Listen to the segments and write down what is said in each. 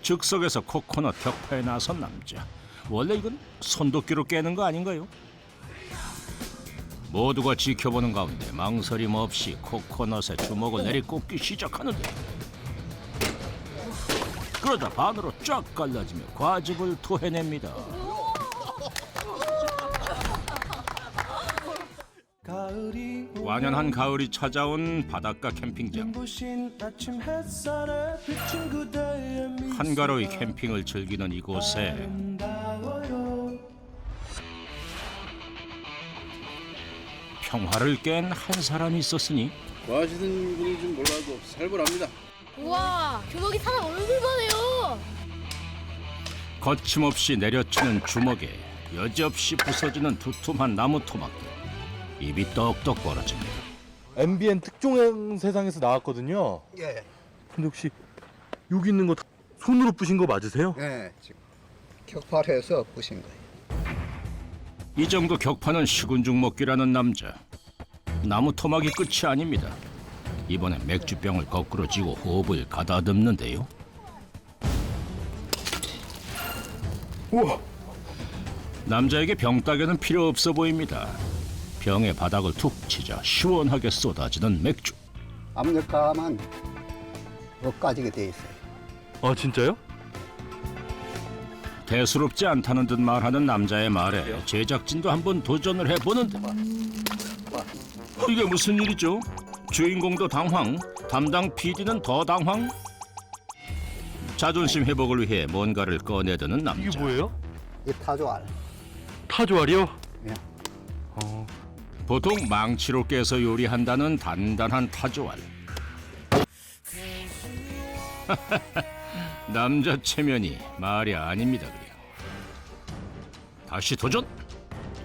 즉석에서 코코넛 격파에 나선 남자. 원래 이건 손도끼로 깨는 거 아닌가요? 모두가 지켜보는 가운데 망설임 없이 코코넛에 주먹을 내리꽂기 시작하는데, 그러다 반으로 쫙 갈라지며 과즙을 토해냅니다. 완연한 가을이 찾아온 바닷가 캠핑장. 한가로이 캠핑을 즐기는 이곳에 평화를 깬 한 사람이 있었으니 뭐 하시는 분인지 몰라도 살벌합니다. 우와, 주먹이 사람 얼굴만 해요. 거침없이 내려치는 주먹에 여지없이 부서지는 두툼한 나무 토막들. 입이 떡떡 벌어집니다. MBN 특종 세상에서 나왔거든요. 예, 근데 혹시 여기 있는 거 다 손으로 부신 거 맞으세요? 예, 지금 격발해서 부신 거예요. 이 정도 격파는 식은 죽 먹기라는 남자. 나무 토막이 끝이 아닙니다. 이번엔 맥주병을 거꾸로 쥐고 호흡을 가다듬는데요. 우와! 남자에게 병 따개는 필요 없어 보입니다. 병의 바닥을 툭 치자 시원하게 쏟아지는 맥주. 압력감은 여기까지게 돼 있어요. 아 진짜요? 대수롭지 않다는 듯 말하는 남자의 말에 제작진도 한번 도전을 해보는데, 이게 무슨 일이죠? 주인공도 당황, 담당 PD는 더 당황. 자존심 회복을 위해 뭔가를 꺼내드는 남자. 이게 뭐예요? 이 타조알. 타조알이요? 예. 보통 망치로 깨서 요리한다는 단단한 타조알. 남자 체면이 말이 아닙니다. 그래요. 다시 도전.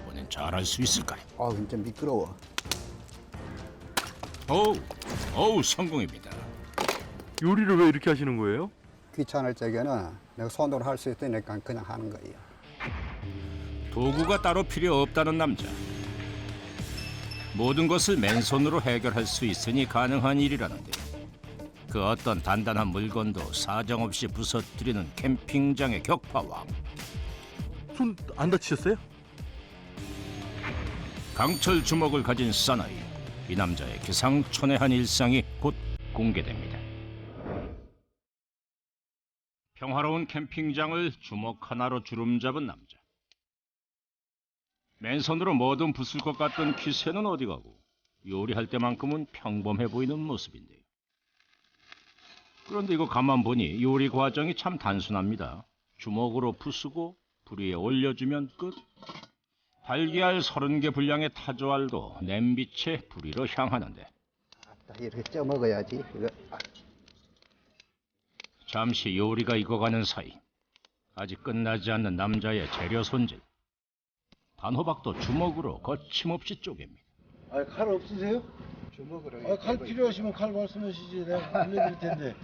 이번엔 잘할 수 있을까요? 아, 진짜 미끄러워. 어우 성공입니다. 요리를 왜 이렇게 하시는 거예요? 귀찮을 적에는 내가 손으로 할 수 있으니까 그냥 하는 거예요. 도구가 따로 필요 없다는 남자. 모든 것을 맨손으로 해결할 수 있으니 가능한 일이라는데, 그 어떤 단단한 물건도 사정없이 부서뜨리는 캠핑장의 격파왕. 손 안 다치셨어요? 강철 주먹을 가진 사나이. 이 남자의 기상천외한 일상이 곧 공개됩니다. 평화로운 캠핑장을 주먹 하나로 주름잡은 남자. 맨손으로 뭐든 부술 것 같던 기세는 어디 가고 요리할 때만큼은 평범해 보이는 모습인데요. 그런데 이거 가만 보니 요리 과정이 참 단순합니다. 주먹으로 부수고 불 위에 올려주면 끝. 달걀 30개 분량의 타조알도 냄비채 불 위로 향하는데, 이렇게 쪄 먹어야지. 이거. 잠시 요리가 익어가는 사이 아직 끝나지 않는 남자의 재료 손질. 단호박도 주먹으로 거침없이 쪼갭니다. 아, 칼 없으세요? 주먹으로. 아, 칼 필요하시면 칼 말씀하시지. 내가 빌려드릴 텐데.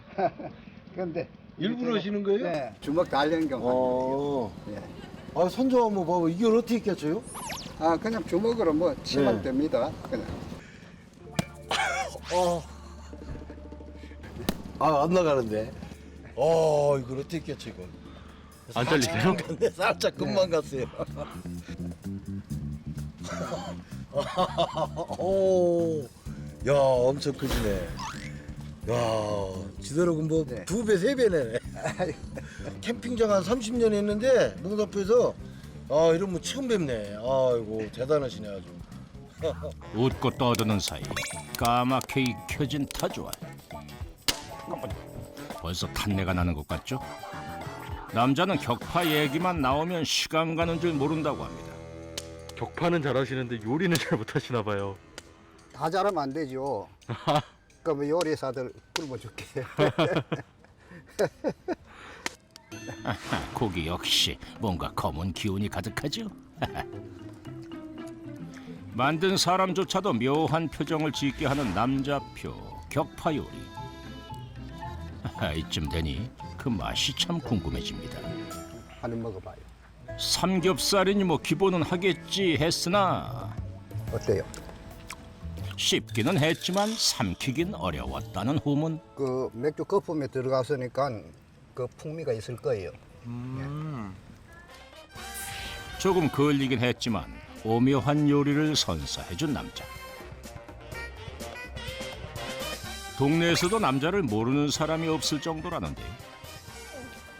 근데 일부러 하시는 거예요? 네, 주먹 달린 경우. 예. 아, 손좀 한번 봐봐. 이걸 어떻게 꼈어요? 아, 그냥 주먹으로 뭐 치면 네. 됩니다. 그냥. 아, 안 나가는데. 이걸 어떻게 꼈지, 이걸? 안 잘리세요? 근데 살짝 금방 갔어요. 오, 야, 엄청 크지네. 야, 지대로 뭐 네. 2배, 3배네. 캠핑장 한 30년 했는데 농담에서 이러면 처음 뵙네. 아이고 대단하시네 아주. 웃고 떠드는 사이 까맣게 익혀진 타조알. 벌써 탄내가 나는 것 같죠? 남자는 격파 얘기만 나오면 시간 가는 줄 모른다고 합니다. 격파는 잘하시는데 요리는 잘 못하시나 봐요. 다 잘하면 안 되죠. 그럼 요리사들 굶어줄게. 고기 역시 뭔가 검은 기운이 가득하죠. 만든 사람조차도 묘한 표정을 짓게 하는 남자표 격파 요리. 이쯤 되니 그 맛이 참 궁금해집니다. 한입 먹어봐요. 삼겹살이니 뭐 기본은 하겠지 했으나 어때요? 씹기는 했지만 삼키긴 어려웠다는 후문. 그 맥주 거품에 들어갔으니까 그 풍미가 있을 거예요. 조금 걸리긴 했지만 오묘한 요리를 선사해준 남자. 동네에서도 남자를 모르는 사람이 없을 정도라는데요.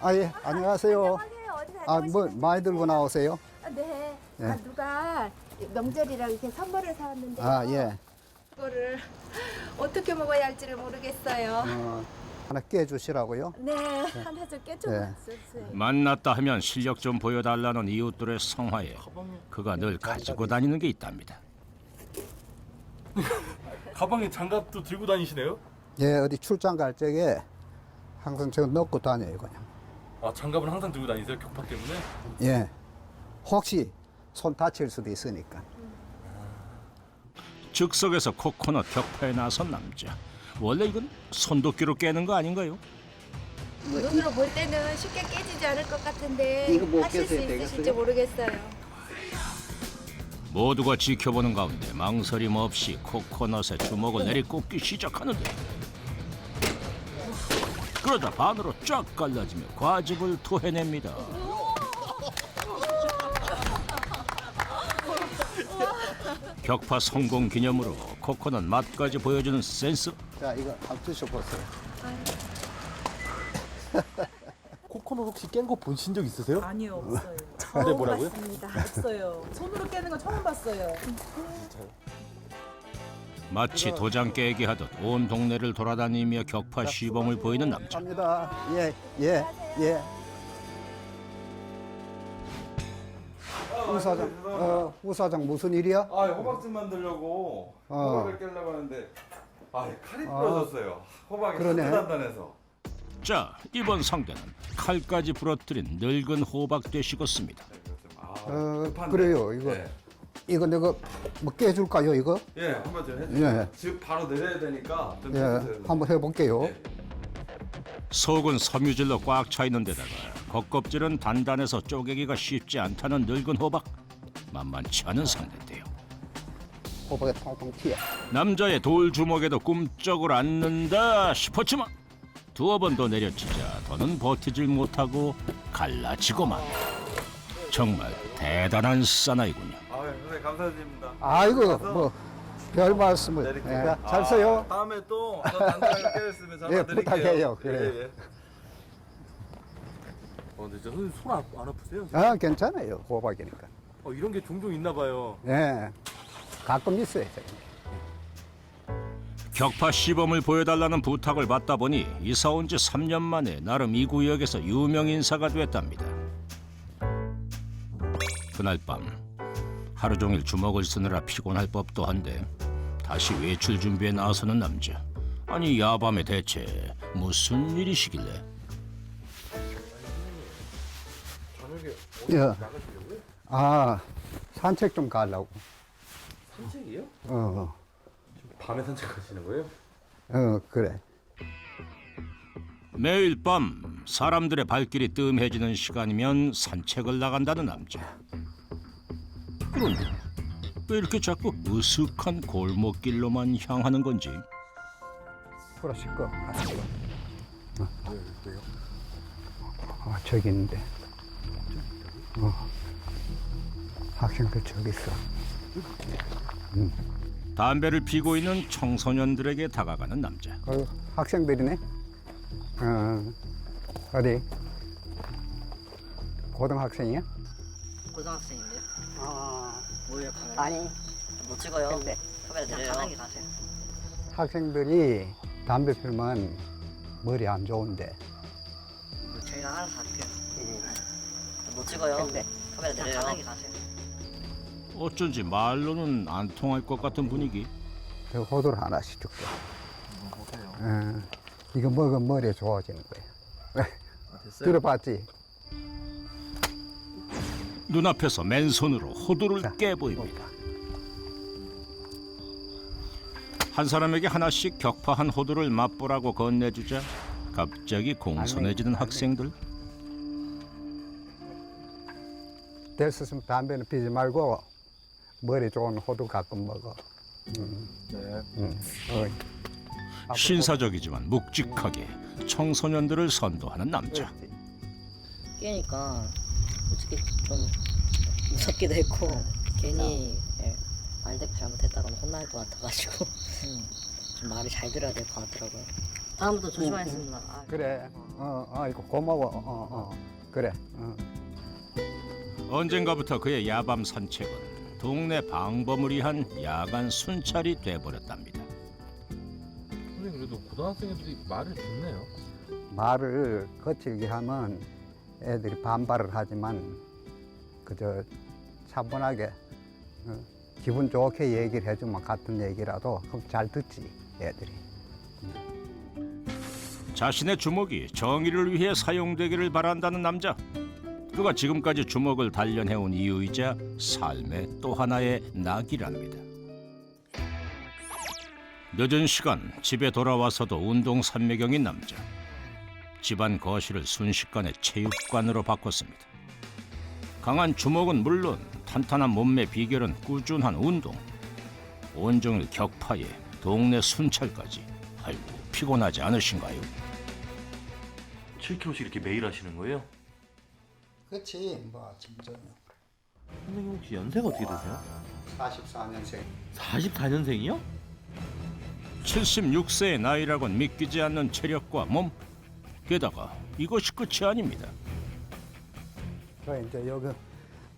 아, 예, 안녕하세요. 아, 뭐 많이 들고 나오세요? 네. 예. 아, 누가 명절이라 이렇게 선물을 사왔는데 아, 예. 그거를 어떻게 먹어야 할지를 모르겠어요. 하나 깨주시라고요. 네, 하나 좀 깨줘 네. 주세요. 만났다 하면 실력 좀 보여달라는 이웃들의 성화에 그가 늘 가지고 다니는 게 있답니다. 가방에 장갑도 들고 다니시네요? 예, 어디 출장 갈 적에 항상 제가 넣고 다녀요, 그냥. 아, 장갑은 항상 들고 다니세요? 격파 때문에? 예. 혹시 손 다칠 수도 있으니까. 즉석에서 코코넛 격파에 나선 남자. 원래 이건 손도끼로 깨는 거 아닌가요? 눈으로 볼 때는 쉽게 깨지지 않을 것 같은데 이거 못 하실 수 깨서야 있으실지 되겠어요? 모르겠어요. 모두가 지켜보는 가운데 망설임 없이 코코넛에 주먹을 내리꽂기 시작하는데 그러다 반으로 쫙 갈라지며 과즙을 토해냅니다. 격파 성공 기념으로 코코넛 맛까지 보여주는 센스. 자, 이거 한번 드셔보세요. 코코넛 혹시 깬 거 보신 적 있으세요? 아니요, 없어요. 근데 뭐라고요? 맞습니다. 없어요. 손으로 깨는 건 처음 봤어요. 마치 도장 깨기 하듯 온 동네를 돌아다니며 격파 시범을 보이는 남자. 갑니다. 예, 예, 예. 우 사장 무슨 일이야? 아, 호박즙 만들려고 호박을 깨려고 하는데 칼이 부러졌어요. 호박이 그러네. 하도 단단해서. 자, 이번 상대는 칼까지 부러뜨린 늙은 호박 되시겠습니다. 급한데. 그래요. 이거 예. 이거 내가 뭐 깨줄까요? 이거? 예, 한번 좀 해주세요. 예. 지금 바로 내려야 되니까 좀 예, 해주세요. 한번 해볼게요. 예. 속은 섬유질로 꽉 차 있는 데다가 겉껍질은 단단해서 쪼개기가 쉽지 않다는 늙은 호박. 만만치 않은 상대인데요. 호박에 통통 튀어. 남자의 돌 주먹에도 꿈쩍을 않는다 싶었지만 두어 번 더 내려치자 더는 버티질 못하고 갈라지고만. 정말 대단한 사나이군요. 아, 선생님 감사드립니다. 아이고 뭐 별 말씀을. 내릴게요. 예, 잘 써요. 다음에 또 더 단단하게 깨졌으면 전화 예, 드릴게요. 부탁해요. 그래요. 예, 예. 근데 선생님 손안 아프세요? 아, 괜찮아요. 호박이니까. 이런 게 종종 있나 봐요. 예, 가끔 있어요. 격파 시범을 보여달라는 부탁을 받다 보니 이사 온 지 3년 만에 나름 이 구역에서 유명 인사가 됐답니다. 그날 밤 하루 종일 주먹을 쓰느라 피곤할 법도 한데 다시 외출 준비에 나서는 남자. 아니 야밤에 대체 무슨 일이시길래? 예. 아, 산책 좀 가려고. 산책이요? 밤에 산책하시는 거예요? 그래. 매일 밤 사람들의 발길이 뜸해지는 시간이면 산책을 나간다는 남자. 그런데 왜 이렇게 자꾸 으슥한 골목길로만 향하는 건지. 풀어실 거. 저기 있는데. 학생들 저기 있어. 담배를 피고 있는 청소년들에게 다가가는 남자. 학생들이네. 어디? 고등학생이야? 고등학생인데요? 뭐야? 아니, 못 찍어요. 근데 카메라 내려요. 편하게 가세요. 학생들이 담배 피우면 머리 안 좋은데. 저희가 알아서 할게요. 못 찍어요. 카메라 내려요. 편하게 가세요. 어쩐지 말로는 안 통할 것 같은 분위기. 저 호두를 하나씩 줄게. 이거 먹으면 머리에 좋아지는 거야. 들어봤지? 눈앞에서 맨손으로 호두를 깨보입니다. 한 사람에게 하나씩 격파한 호두를 맛보라고 건네주자 갑자기 공손해지는 학생들. 될 수 있으면 담배는 피지 말고 머리 좋은 호두 가끔 먹어. 신사적이지만 묵직하게 청소년들을 선도하는 남자. 깨니까 솔직히 좀 무섭기도 했고 괜히 말대꾸 잘못했다가 혼날 것 같아가지고 좀 말을 잘 들어야 될 것 같더라고요. 다음부터 조심하겠습니다. 그래. 아이고 고마워. 그래. 언젠가부터 그의 야밤 산책은 동네 방범을 위한 야간 순찰이 돼버렸답니다. 선생님 그래도 고등학생들이 말을 듣네요. 말을 거칠게 하면 애들이 반발을 하지만 그저 차분하게 기분 좋게 얘기를 해주면 같은 얘기라도 그럼 잘 듣지 애들이. 자신의 주먹이 정의를 위해 사용되기를 바란다는 남자. 그가 지금까지 주먹을 단련해온 이유이자 삶의 또 하나의 낙이랍니다. 늦은 시간 집에 돌아와서도 운동 삼매경인 남자. 집안 거실을 순식간에 체육관으로 바꿨습니다. 강한 주먹은 물론 탄탄한 몸매 비결은 꾸준한 운동. 온종일 격파에 동네 순찰까지. 아이고 피곤하지 않으신가요? 7kg씩 이렇게 매일 하시는 거예요? 그렇지 뭐 진짜. 선생님 혹시 연세가 어떻게 되세요? 44년생. 44년생이요? 76세의 나이라곤 믿기지 않는 체력과 몸. 게다가 이것이 끝이 아닙니다. 그래 이제 여기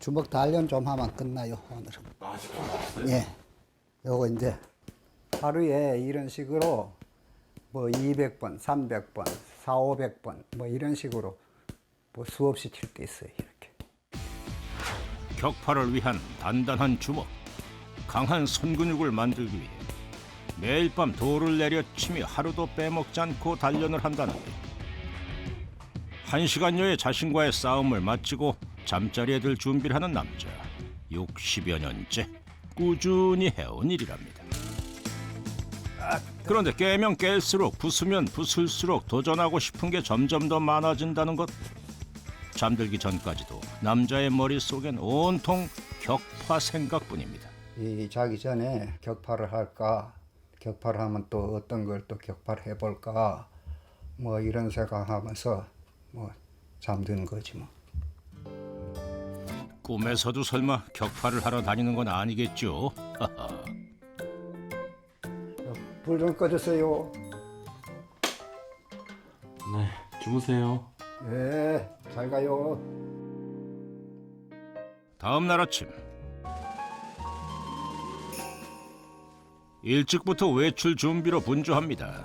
주먹 단련 좀 하면 끝나요 오늘은. 아직 안 왔어요? 예. 요거 이제 하루에 이런 식으로 뭐 200번, 300번, 400~500번 뭐 이런 식으로 뭐 수없이 칠 게 있어요 이렇게. 격파를 위한 단단한 주먹, 강한 손근육을 만들기 위해 매일 밤 돌을 내려치며 하루도 빼먹지 않고 단련을 한다는데 1시간여의 자신과의 싸움을 마치고 잠자리에 들 준비를 하는 남자. 60여 년째 꾸준히 해온 일이랍니다. 그런데 깨면 깰수록 부수면 부술수록 도전하고 싶은 게 점점 더 많아진다는 것. 잠들기 전까지도 남자의 머릿속엔 온통 격파 생각뿐입니다. 이 자기 전에 격파를 할까, 격파를 하면 또 어떤 걸 또 격파를 해볼까, 뭐 이런 생각하면서 뭐 잠드는 거지 뭐. 꿈에서도 설마 격파를 하러 다니는 건 아니겠죠? 불 좀 꺼주세요. 네, 주무세요. 예, 잘 가요. 다음 날 아침 일찍부터 외출 준비로 분주합니다.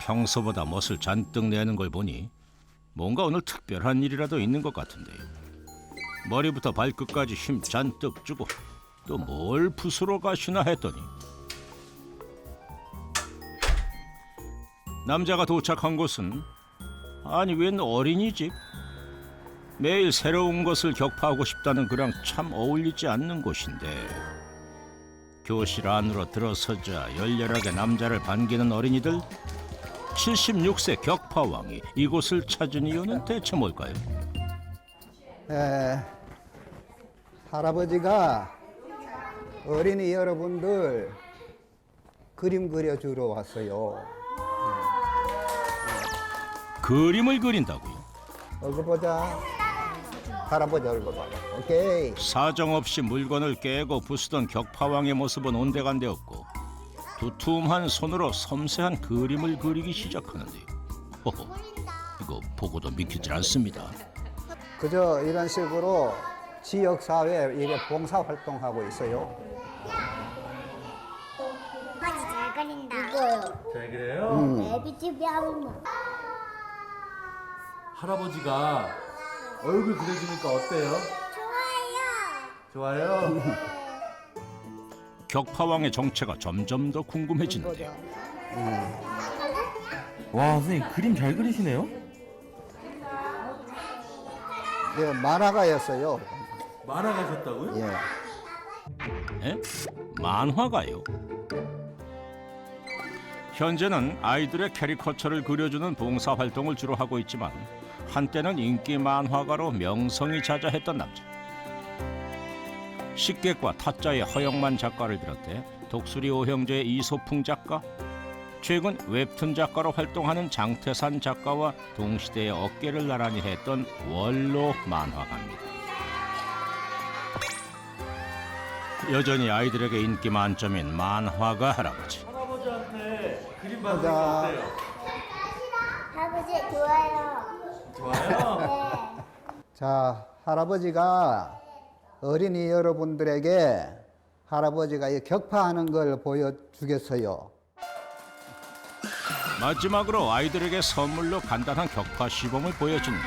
평소보다 멋을 잔뜩 내는 걸 보니 뭔가 오늘 특별한 일이라도 있는 것 같은데요. 머리부터 발끝까지 힘 잔뜩 주고 또 뭘 부수러 가시나 했더니 남자가 도착한 곳은 아니 웬 어린이집? 매일 새로운 것을 격파하고 싶다는 그랑 참 어울리지 않는 곳인데 교실 안으로 들어서자 열렬하게 남자를 반기는 어린이들. 76세 격파왕이 이곳을 찾은 이유는 대체 뭘까요? 할아버지가 어린이 여러분들 그림 그려주러 왔어요. 그림을 그린다고요? 얼굴 보자. 할아버지 얼굴 봐. 오케이. 사정없이 물건을 깨고 부수던 격파왕의 모습은 온데간데없고 두툼한 손으로 섬세한 그림을 그리기 시작하는데요. 허허, 이거 보고도 믿기질 않습니다. 그저 이런 식으로 지역사회에 이게 봉사활동하고 있어요. 아빠지 잘 그린다. 이거요. 잘 그래요? 애비집이 하면 할아버지가 얼굴 그려주니까 어때요? 좋아요. 좋아요? 격파왕의 정체가 점점 더 궁금해지는데요. 와, 선생님 그림 잘 그리시네요? 네, 만화가였어요. 만화 가셨다고요? 예. 에? 만화가요? 현재는 아이들의 캐리커처를 그려주는 봉사활동을 주로 하고 있지만 한때는 인기 만화가로 명성이 자자했던 남자. 식객과 타짜의 허영만 작가를 비롯해 독수리 오형제의 이소풍 작가, 최근 웹툰 작가로 활동하는 장태산 작가와 동시대의 어깨를 나란히 했던 원로 만화가입니다. 여전히 아이들에게 인기 만점인 만화가 할아버지. 할아버지한테 그림 맞아. 만드는 게 할아버지 좋아요. 어때요? 좋아요? 자, 할아버지가 어린이 여러분들에게 할아버지가 이 격파하는 걸 보여주겠어요. 마지막으로 아이들에게 선물로 간단한 격파 시범을 보여줍니다.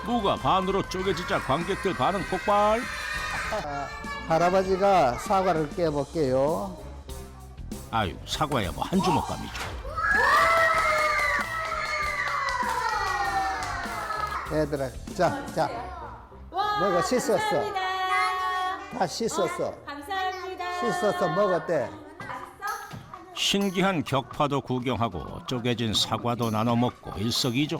무가 반으로 쪼개지자 관객들 반응 폭발. 할아버지가 사과를 깨볼게요. 아유, 사과야 뭐 한 주먹감이죠. 얘들아, 자, 먹어, 씻었어. 다 씻었어. 감사합니다. 씻어서 먹었대. 신기한 격파도 구경하고 쪼개진 사과도 나눠 먹고 일석이조.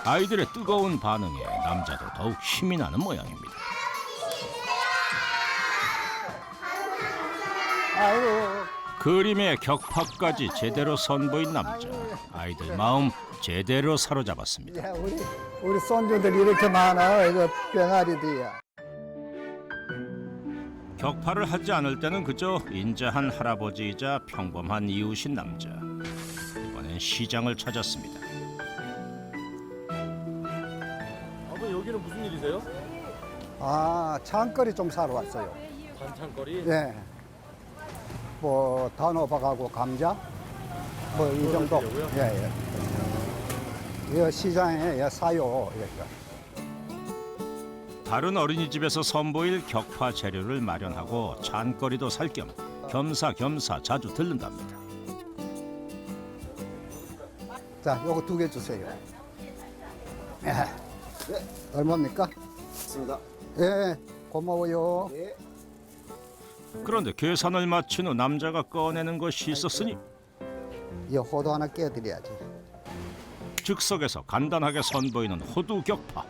아이들의 뜨거운 반응에 남자도 더욱 힘이 나는 모양입니다. 아이고, 그림의 격파까지 제대로 선보인 남자. 아이들 마음 제대로 사로잡았습니다. 야, 우리 손주들 이렇게 많아. 이거 병아리들이야. 격파를 하지 않을 때는 그저 인자한 할아버지이자 평범한 이웃인 남자. 이번엔 시장을 찾았습니다. 아버지 여기는 무슨 일이세요? 아, 장거리 좀 사러 왔어요. 반찬거리? 예. 뭐 단호박하고 감자 뭐 이 정도. 그러시려고요? 예. 이 시장에 사요. 이렇게. 다른 어린이집에서 선보일 격파 재료를 마련하고 잔거리도 살 겸 겸사겸사 자주 들른답니다. 자, 요거 2개 주세요. 예. 얼마입니까? 맞습니다. 예. 고마워요. 그런데 계산을 마친 후 남자가 꺼내는 것이 있었으니 이 호두 하나 깨드려야지. 즉석에서 간단하게 선보이는 호두 격파.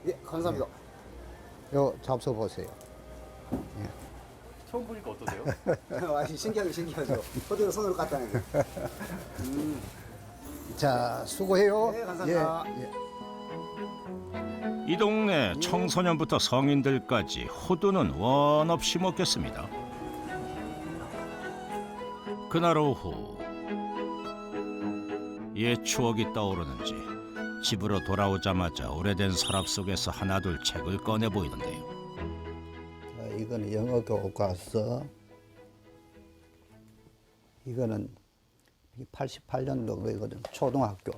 예, 감사합니다. 요 잡숴 보세요. 처음 보니까 어떠세요? 신기하죠. 호두를 손으로 갖다는 게. 자, 수고해요. 네, 감사합니다. 예. 이 동네 청소년부터 성인들까지 호두는 원 없이 먹겠습니다. 그날 오후 옛 추억이 떠오르는지 집으로 돌아오자마자 오래된 서랍 속에서 하나둘 책을 꺼내 보이는데요. 자, 이거는 영어 교과서. 이거는 88년도 거거든. 초등학교.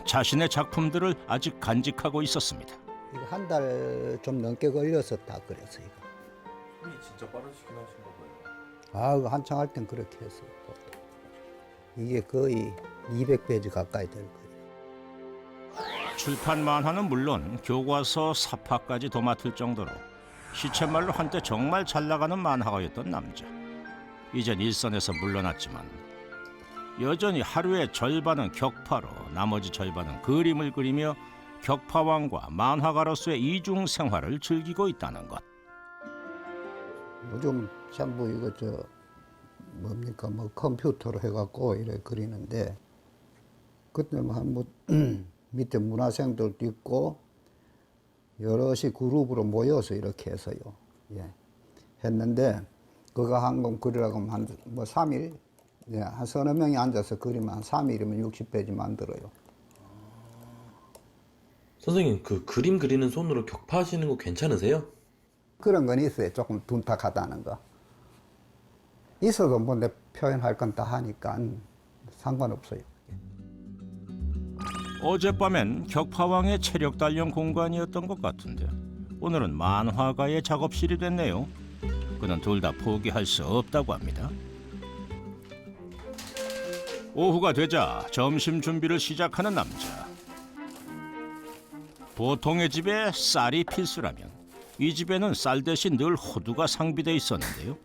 자신의 작품들을 아직 간직하고 있었습니다. 이거 한 달 좀 넘게 걸렸었다 그래서 이거. 손이 진짜 빠르시긴 하신가 봐요. 아, 이거 한창 할 땐 그렇게 했어요. 보통. 이게 거의 200페이지 가까이 될 거예요. 출판 만화는 물론 교과서 사파까지 도맡을 정도로 시쳇말로 한때 정말 잘 나가는 만화가였던 남자. 이젠 일선에서 물러났지만 여전히 하루의 절반은 격파로 나머지 절반은 그림을 그리며 격파왕과 만화가로서의 이중 생활을 즐기고 있다는 것. 요즘 전부 이거 뭡니까 뭐 컴퓨터로 해갖고 이래 그리는데 그때 뭐 밑에 문화생들도 있고 여럿이 그룹으로 모여서 이렇게 해서요. 예. 했는데 그거 한 권 그리라고 하면 한 3일 예, 한 서너 명이 앉아서 그리면 한 3일이면 60페이지 만들어요. 선생님, 그 그림 그리는 손으로 격파하시는 거 괜찮으세요? 그런 건 있어요. 조금 둔탁하다는 거. 있어도 뭐 내 표현할 건 다 하니까 상관없어요. 어젯밤엔 격파왕의 체력 단련 공간이었던 것 같은데 오늘은 만화가의 작업실이 됐네요. 그는 둘 다 포기할 수 없다고 합니다. 오후가 되자 점심 준비를 시작하는 남자. 보통의 집에 쌀이 필수라면 이 집에는 쌀 대신 늘 호두가 상비돼 있었는데요.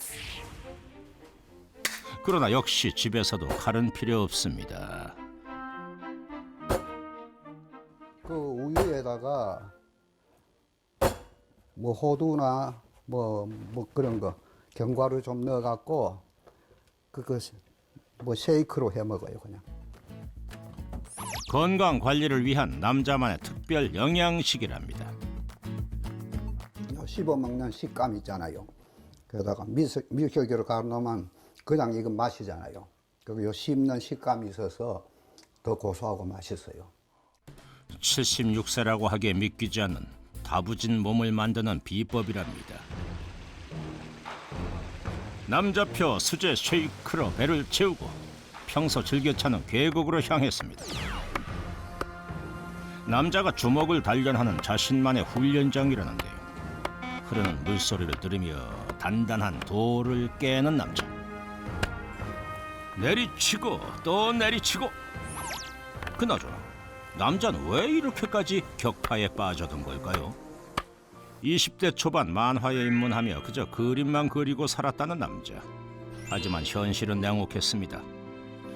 그러나 역시 집에서도 칼은 필요 없습니다. 그 우유에다가 뭐 호두나 뭐 그런 거 견과류 좀 넣어갖고 그거 뭐 쉐이크로 해 먹어요 그냥. 건강 관리를 위한 남자만의 특별 영양식이랍니다. 씹어 먹는 식감 있잖아요. 그러다가 밀가루로 갈아놓으면 그냥 이건 맛이잖아요. 그리고 요 씹는 식감이 있어서 더 고소하고 맛있어요. 76세라고 하기에 믿기지 않는 다부진 몸을 만드는 비법이랍니다. 남자표 수제 쉐이크로 배를 채우고 평소 즐겨 찾는 계곡으로 향했습니다. 남자가 주먹을 단련하는 자신만의 훈련장이라는데요. 흐르는 물소리를 들으며 단단한 돌을 깨는 남자. 내리치고 또 내리치고. 그나저나 남자는 왜 이렇게까지 격파에 빠져든 걸까요? 20대 초반 만화에 입문하며 그저 그림만 그리고 살았다는 남자. 하지만 현실은 냉혹했습니다.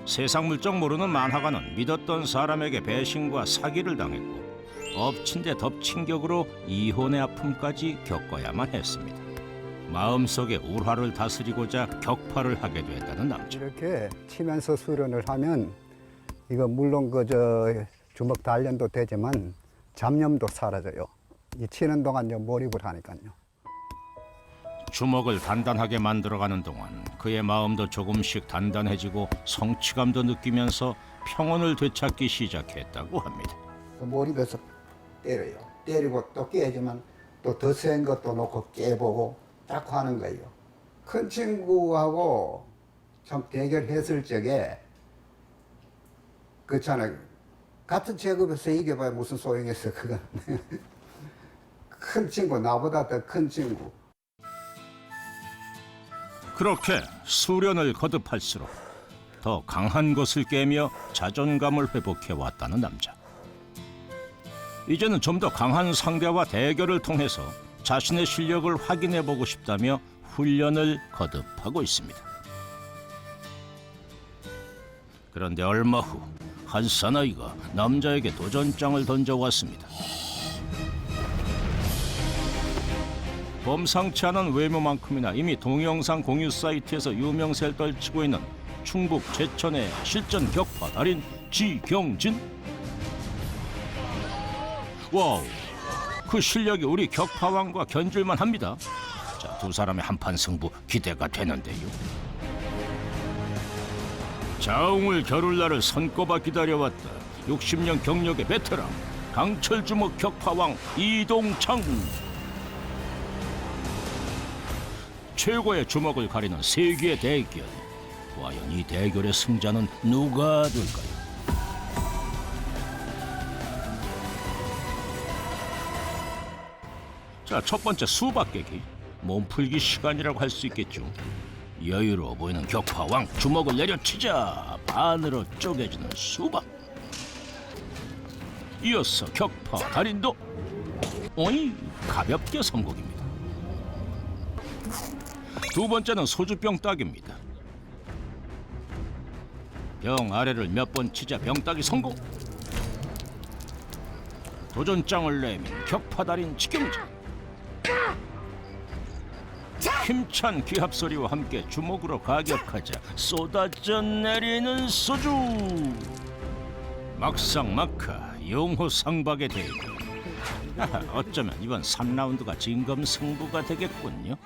세상 물정 모르는 만화가는 믿었던 사람에게 배신과 사기를 당했고 엎친 데 덮친 격으로 이혼의 아픔까지 겪어야만 했습니다. 마음속의 울화를 다스리고자 격파를 하게 됐다는 남자. 이렇게 치면서 수련을 하면 이거 물론 그저 주먹 단련도 되지만 잡념도 사라져요. 이 치는 동안 몰입을 하니까요. 주먹을 단단하게 만들어가는 동안 그의 마음도 조금씩 단단해지고 성취감도 느끼면서 평온을 되찾기 시작했다고 합니다. 몰입해서 때려요. 때리고 또 깨지만 또 더 센 것도 놓고 깨보고 딱 하는 거예요. 큰 친구하고 참 대결했을 적에 그렇잖아요. 같은 체급에서 이겨봐야 무슨 소용이 있어 그건. 큰 친구, 나보다 더 큰 친구. 그렇게 수련을 거듭할수록 더 강한 것을 깨며 자존감을 회복해왔다는 남자. 이제는 좀 더 강한 상대와 대결을 통해서 자신의 실력을 확인해보고 싶다며 훈련을 거듭하고 있습니다. 그런데 얼마 후 한 사나이가 남자에게 도전장을 던져왔습니다. 범상치 않은 외모만큼이나 이미 동영상 공유 사이트에서 유명세를 떨치고 있는 충북 제천의 실전 격파 달인 지경진. 와우, 그 실력이 우리 격파왕과 견줄만 합니다. 자, 두 사람의 한판 승부 기대가 되는데요. 자웅을 겨룰 날을 손꼽아 기다려왔다. 60년 경력의 베테랑 강철주먹 격파왕 이동창. 최고의 주먹을 가리는 세기의 대결. 과연 이 대결의 승자는 누가 될까요? 자, 첫 번째 수박 깨기. 몸풀기 시간이라고 할 수 있겠죠. 여유로워 보이는 격파왕, 주먹을 내려치자 반으로 쪼개지는 수박. 이어서 격파 달인도 어이 가볍게 성공입니다. 두 번째는 소주병 따기입니다. 병 아래를 몇 번 치자 병 따기 성공. 도전장을 내민 격파 달인 지경진. 힘찬 기합 소리와 함께 주먹으로 가격하자 쏟아져 내리는 소주. 막상막하 용호상박의 대결. 어쩌면 이번 3라운드가 진검승부가 되겠군요.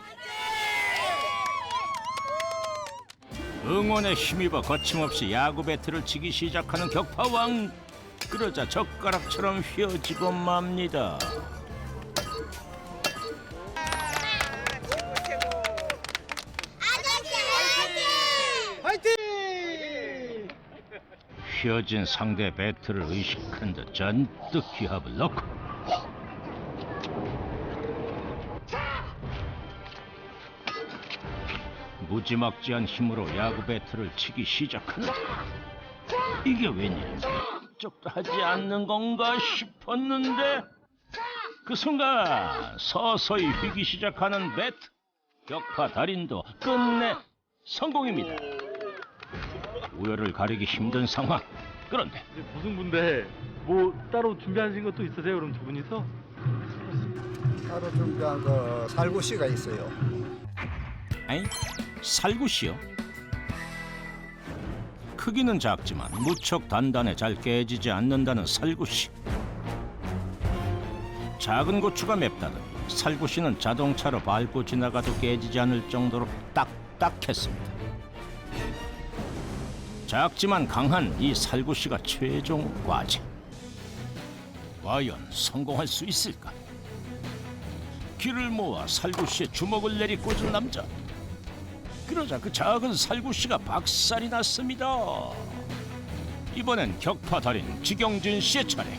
응원에 힘입어 거침없이 야구 배트를 치기 시작하는 격파왕. 그러자 젓가락처럼 휘어지고 맙니다. 휘어진 상대 배트를 의식한 듯 잔뜩 기합을 넣고 무지막지한 힘으로 야구 배트를 치기 시작하는데 이게 웬일입니까? 쪽도 하지 않는 건가 싶었는데 그 순간 서서히 휘기 시작하는 배트. 격파 달인도 끝내 성공입니다. 우열을 가리기 힘든 상황. 그런데 무승부인데 뭐 따로 준비하신 것도 있으세요? 그럼 두 분이서? 따로 준비한 그 살구씨가 있어요. 아이, 살구씨요? 크기는 작지만 무척 단단해 잘 깨지지 않는다는 살구씨. 작은 고추가 맵다더니 살구씨는 자동차로 밟고 지나가도 깨지지 않을 정도로 딱딱했습니다. 작지만 강한 이 살구씨가 최종 과제. 과연 성공할 수 있을까? 기를 모아 살구씨의 주먹을 내리꽂은 남자. 그러자 그 작은 살구씨가 박살이 났습니다. 이번엔 격파 달인 지경진 씨의 차례.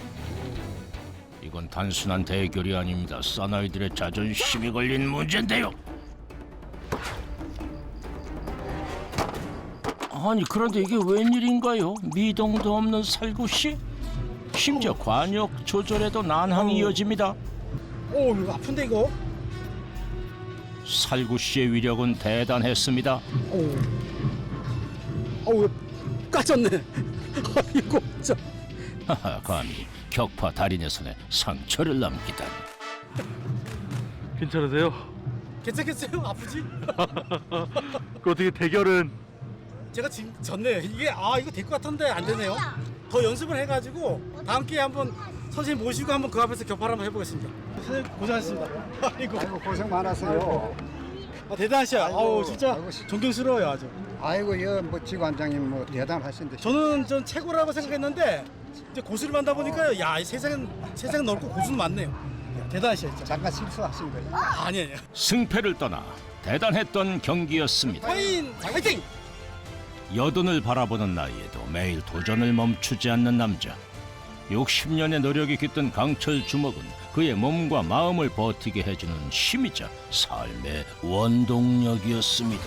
이건 단순한 대결이 아닙니다. 사나이들의 자존심이 걸린 문제인데요. 아니 그런데 이게 웬일인가요? 미동도 없는 살구씨? 심지어 관역 조절에도 난항이 이어집니다. 오 이거 아픈데 이거. 살구씨의 위력은 대단했습니다. 어우 까졌네. 아이고 진짜. 하하, 감히 격파 달인의 손에 상처를 남기다니. 괜찮으세요? 괜찮겠어요? 아프지? 그 어떻게 대결은? 제가 지금 졌네요. 이게 이거 될 것 같은데 안 되네요. 더 연습을 해가지고 다음 기회에 한번 선생님 모시고 한번 그 앞에서 격파를 한번 해보겠습니다. 선생님 고생하셨습니다. 아이고 아이고 고생 많았어요. 대단하시야. 아우 진짜 아이고, 존경스러워요 아주. 아이고 여뭐 지관장님 뭐 대단하신데. 저는 전 최고라고 생각했는데 이제 고수를 만나 보니까요. 야, 이 세상은 넓고 고수는 많네요. 대단하시죠 진짜. 잠깐 실수하신 거예요. 아니에요. 승패를 떠나 대단했던 경기였습니다. 화이팅! 여든을 바라보는 나이에도 매일 도전을 멈추지 않는 남자. 60년의 노력이 깃든 강철 주먹은 그의 몸과 마음을 버티게 해주는 힘이자 삶의 원동력이었습니다.